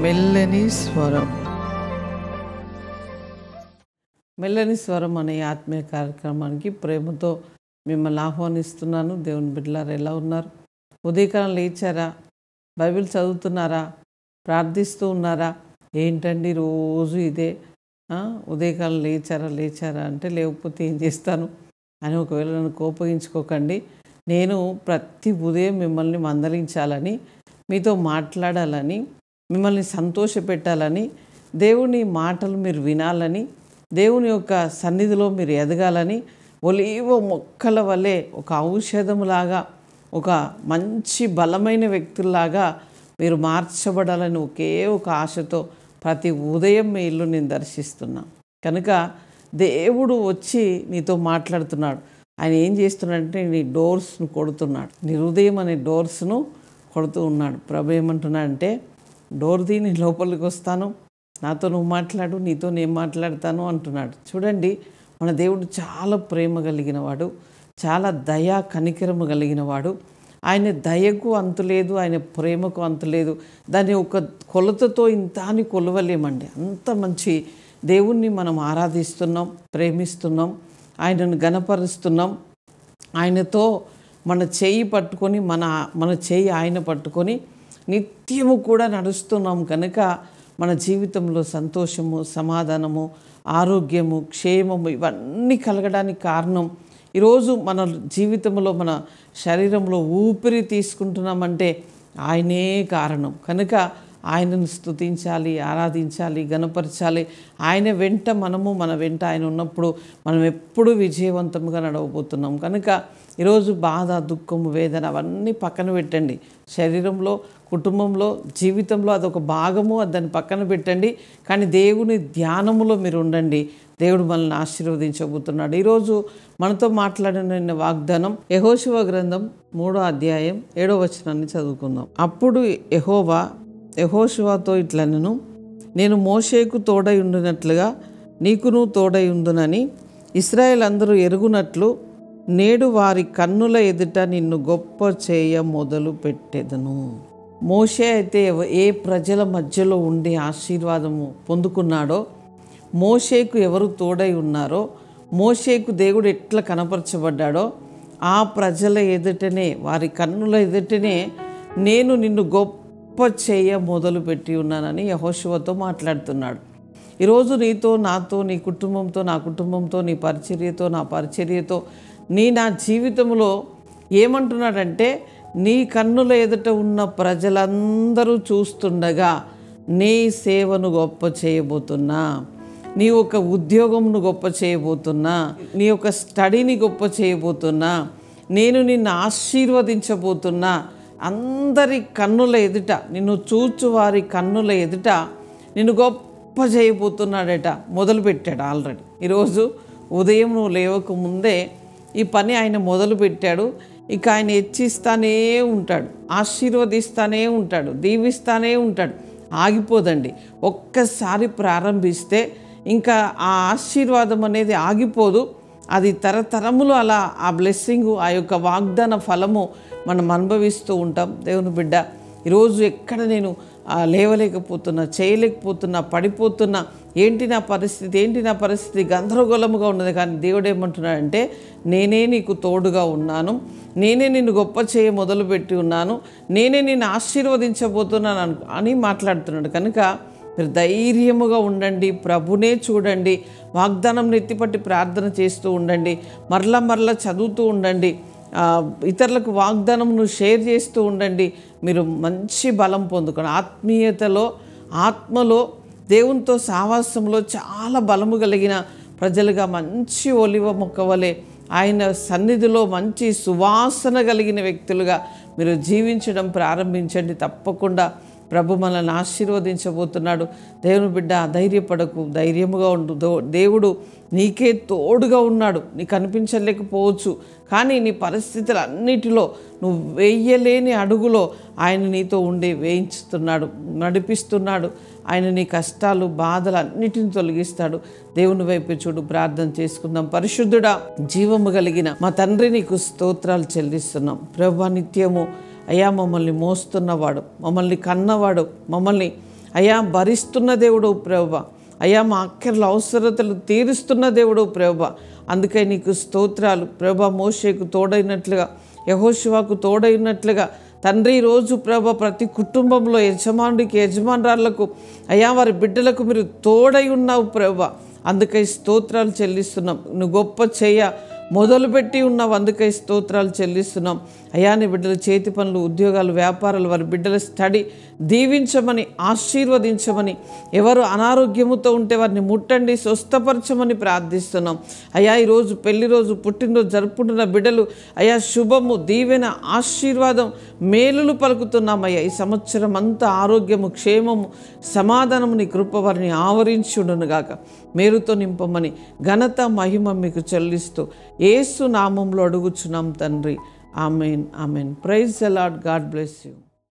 మెల్లని స్వరం. మెల్లని స్వరం అనే ఆత్మీయ కార్యక్రమానికి ప్రేమతో మిమ్మల్ని ఆహ్వానిస్తున్నాను. దేవుని బిడ్డలారా, ఎలా ఉన్నారు? ఉదయకాలం లేచారా? బైబిల్ చదువుతున్నారా? ప్రార్థిస్తూ ఉన్నారా? ఏంటండి రోజు ఇదే, ఉదయకాలం లేచారా అంటే లేకపోతే ఏం చేస్తాను అని ఒకవేళ నన్ను కోపగించుకోకండి. నేను ప్రతి ఉదయం మిమ్మల్ని మందలించాలని, మీతో మాట్లాడాలని, మిమ్మల్ని సంతోషపెట్టాలని, దేవుని మాటలు మీరు వినాలని, దేవుని యొక్క సన్నిధిలో మీరు ఎదగాలని, ఒలీవ మొక్కల వలె ఒక ఔషధంలాగా, ఒక మంచి బలమైన వ్యక్తుల్లాగా మీరు మార్చబడాలని ఒకే ఒక ఆశతో ప్రతి ఉదయం మీ ఇల్లు నేను దర్శిస్తున్నా. కనుక దేవుడు వచ్చి నీతో మాట్లాడుతున్నాడు. ఆయన ఏం చేస్తున్నాడంటే నీ డోర్స్ను కొడుతున్నాడు. నీ హృదయం అనే డోర్స్ను కొడుతూ ఉన్నాడు. ప్రభు ఏమంటున్నాడంటే, డోర్ తీ, నేను లోపలికి వస్తాను, నాతో నువ్వు మాట్లాడు, నీతో నేను మాట్లాడతాను అంటున్నాడు. చూడండి, మన దేవుడు చాలా ప్రేమ కలిగిన వాడు, చాలా దయా కనికరము కలిగిన వాడు. ఆయన దయకు అంతులేదు, ఆయన ప్రేమకు అంతులేదు. దాన్ని ఒక కొలతతో ఇంత అని కొలవలేమండి. అంత మంచి దేవుణ్ణి మనం ఆరాధిస్తున్నాం, ప్రేమిస్తున్నాం, ఆయనను గణపరుస్తున్నాం. ఆయనతో మన చేయి పట్టుకొని, మన చేయి ఆయన పట్టుకొని నిత్యము కూడా నడుస్తున్నాం. కనుక మన జీవితంలో సంతోషము, సమాధానము, ఆరోగ్యము, క్షేమము ఇవన్నీ కలగడానికి కారణం, ఈరోజు మన జీవితంలో, మన శరీరంలో ఊపిరి తీసుకుంటున్నామంటే ఆయనే కారణం. కనుక ఆయనను స్తుతించాలి, ఆరాధించాలి, గణపరచాలి. ఆయన వెంట మన వెంట ఆయన ఉన్నప్పుడు మనం ఎప్పుడూ విజయవంతంగా నడవబోతున్నాం. కనుక ఈరోజు బాధ, దుఃఖము, వేదన అవన్నీ పక్కన పెట్టండి. శరీరంలో, కుటుంబంలో, జీవితంలో అదొక భాగము, దాన్ని పక్కన పెట్టండి. కానీ దేవుని ధ్యానములో మీరు ఉండండి. దేవుడు మనల్ని ఆశీర్వదించబోతున్నాడు. ఈరోజు మనతో మాట్లాడిన వాగ్దానం యెహోషువ గ్రంథం 3వ అధ్యాయం 7వ వచనాన్ని చదువుకుందాం. అప్పుడు యెహోవా యెహోషువతో ఇట్లనెను, నేను మోషేకు తోడై ఉండినట్లుగా నీకును తోడై ఉందునని ఇశ్రాయేల్ అందరూ ఎరుగునట్లు నేడు వారి కన్నుల ఎదుట నిన్ను గొప్ప చేయ మొదలు పెట్టెదను. మోషే అయితే ఏ ప్రజల మధ్యలో ఉండి ఆశీర్వాదము పొందుకున్నాడో, మోషేకు ఎవరు తోడై ఉన్నారో, మోషేకు దేవుడు ఎట్లా కనపరచబడ్డాడో, ఆ ప్రజల ఎదుటనే, వారి కన్నుల ఎదుటనే నేను నిన్ను గొప్ప చేయ మొదలు పెట్టి ఉన్నానని యెహోషువతో మాట్లాడుతున్నాడు. ఈరోజు నీతో, నాతో, నీ కుటుంబంతో, నా కుటుంబంతో, నీ పరిచర్యతో, నా పరిచర్యతో, నా జీవితంలో ఏమంటున్నాడంటే, నీ కన్నుల ఎదుట ఉన్న ప్రజలందరూ చూస్తుండగా నీ సేవను గొప్ప చేయబోతున్నా, నీ యొక్క ఉద్యోగంను గొప్ప చేయబోతున్నా, నీ యొక్క స్టడీని గొప్ప చేయబోతున్నా, నేను నిన్ను ఆశీర్వదించబోతున్నా. అందరి కన్నుల ఎదుట, నిన్ను చూచు వారి కన్నుల ఎదుట నిన్ను గొప్ప చేయబోతున్నాడట. మొదలుపెట్టాడు ఆల్రెడీ. ఈరోజు ఉదయం నువ్వు లేవక ముందే ఈ పని ఆయన మొదలుపెట్టాడు. ఇక ఆయన హెచ్చిస్తానే ఉంటాడు, ఆశీర్వదిస్తానే ఉంటాడు, దీవిస్తానే ఉంటాడు. ఆగిపోదండి. ఒక్కసారి ప్రారంభిస్తే ఇంకా ఆ ఆశీర్వాదం అనేది ఆగిపోదు. అది తరతరములు అలా ఆ బ్లెస్సింగు, ఆ యొక్క వాగ్దాన ఫలము మనం అనుభవిస్తూ ఉంటాం. దేవుని బిడ్డ, ఈరోజు ఎక్కడ నేను లేవలేకపోతున్నా, చేయలేకపోతున్నా, పడిపోతున్నా, ఏంటి నా పరిస్థితి గందరగోళముగా ఉన్నది. కానీ దేవుడు ఏమంటున్నాడంటే, నేనే నీకు తోడుగా ఉన్నాను, నేనే నిన్ను గొప్ప చేయ మొదలుపెట్టి ఉన్నాను, నేనే నిన్ను ఆశీర్వదించబోతున్నాను అని మాట్లాడుతున్నాడు. కనుక మీరు ధైర్యముగా ఉండండి, ప్రభునే చూడండి, వాగ్దానం ఎత్తిపట్టి ప్రార్థన చేస్తూ ఉండండి, మరలా చదువుతూ ఉండండి, ఇతరులకు వాగ్దానంను షేర్ చేస్తూ ఉండండి. మీరు మంచి బలం పొందుకోండి. ఆత్మీయతలో, ఆత్మలో, దేవునితో సావాసంలో చాలా బలము కలిగిన ప్రజలుగా, మంచి ఒలివ మొక్క వలె ఆయన సన్నిధిలో మంచి సువాసన కలిగిన వ్యక్తులుగా మీరు జీవించడం ప్రారంభించండి. తప్పకుండా ప్రభు మనల్ని ఆశీర్వదించబోతున్నాడు. దేవుని బిడ్డ, ధైర్యపడకు, ధైర్యముగా ఉండు. దేవుడు నీకే తోడుగా ఉన్నాడు. నీకు కనిపించలేకపోవచ్చు, కానీ నీ పరిస్థితులన్నిటిలో నువ్వు వేయలేని అడుగులో ఆయన నీతో ఉండి వేయించుతున్నాడు, నడిపిస్తున్నాడు. ఆయన నీ కష్టాలు, బాధలు అన్నిటిని తొలగిస్తాడు. దేవుని వైపు చూడు. ప్రార్థన చేసుకుందాం. పరిశుద్ధుడా, జీవము కలిగిన మా తండ్రి, నీకు స్తోత్రాలు చెల్లిస్తున్నాం. ప్రభు, నిత్యము అయ్యా మమ్మల్ని మోస్తున్నవాడు, మమ్మల్ని కన్నవాడు, మమ్మల్ని అయ్యా భరిస్తున్న దేవుడు ప్రభువా, అయ్యా మా అక్కర్ల అవసరతలు తీరుస్తున్న దేవుడు ప్రభువా. అందుకే నీకు స్తోత్రాలు ప్రభా. మోషేకు తోడైనట్లుగా, యెహోషువకు తోడైనట్లుగా తండ్రి రోజు ప్రభా ప్రతి కుటుంబంలో యజమానుడికి యజమానురాళ్లకు అయ్యా వారి బిడ్డలకు మీరు తోడై ఉన్నావు ప్రభా. అందుకై స్తోత్రాలు చెల్లిస్తున్నాం. నువ్వు గొప్ప చెయ్య మొదలుపెట్టి ఉన్నావు, అందుకై స్తోత్రాలు చెల్లిస్తున్నాం. అయ్యా నీ బిడ్డల చేతి పనులు, ఉద్యోగాలు, వ్యాపారాలు, వారి బిడ్డల స్టడీ దీవించమని, ఆశీర్వదించమని, ఎవరు అనారోగ్యముతో ఉంటే వారిని ముట్టండి, స్వస్థపరచమని ప్రార్థిస్తున్నాం. అయ్యా ఈరోజు పెళ్లి రోజు, పుట్టినరోజు జరుపుకుంటున్న బిడ్డలు అయ్యా శుభము, దీవెన, ఆశీర్వాదం, మేలులు పలుకుతున్నాం. అయ్యా ఈ సంవత్సరం అంతా ఆరోగ్యము, క్షేమము, సమాధానము నీ కృప వారిని ఆవరించుడునుగాక. మేలుతో నింపమని ఘనత, మహిమ మీకు చెల్లిస్తూ యేసు నామంలో అడుగుచున్నాం తండ్రి. Amen, amen. Praise the lord. God bless you.